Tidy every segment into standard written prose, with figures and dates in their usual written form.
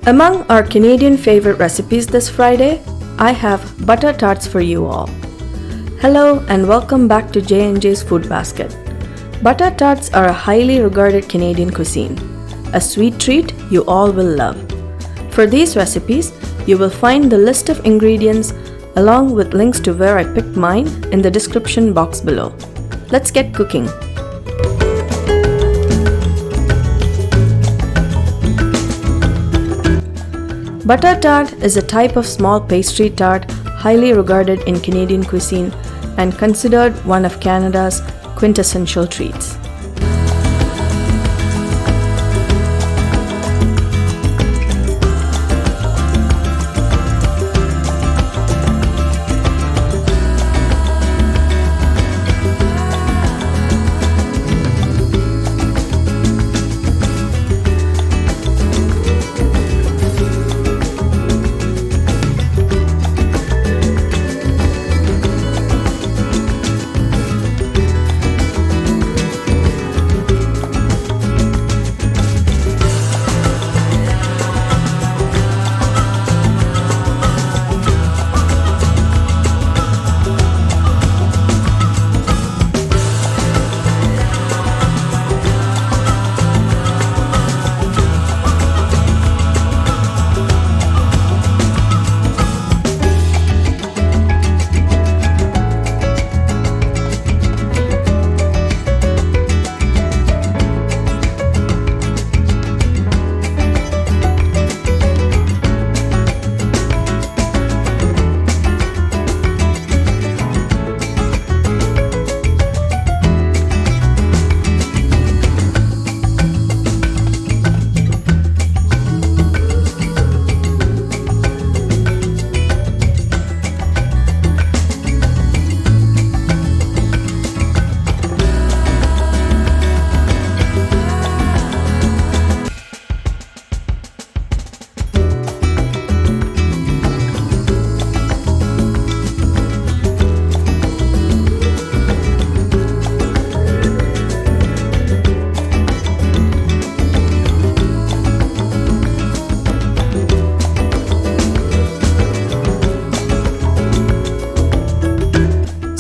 Among our Canadian favorite recipes this Friday, I have butter tarts for you all. Hello and welcome back to J&J's Food Basket. Butter tarts are a highly regarded Canadian cuisine, a sweet treat you all will love. For these recipes, you will find the list of ingredients along with links to where I picked mine in the description box below. Let's get cooking. Butter tart is a type of small pastry tart highly regarded in Canadian cuisine and considered one of Canada's quintessential treats.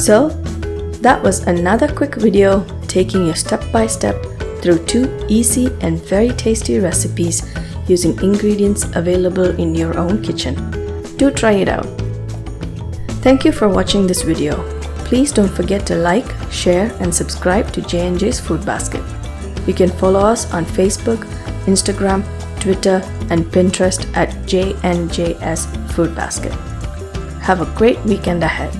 So, that was another quick video taking you step by step through two easy and very tasty recipes using ingredients available in your own kitchen. Do try it out. Thank you for watching this video. Please don't forget to like, share and subscribe to J&J's Food Basket. You can follow us on Facebook, Instagram, Twitter and Pinterest at JNJS Food Basket. Have a great weekend ahead.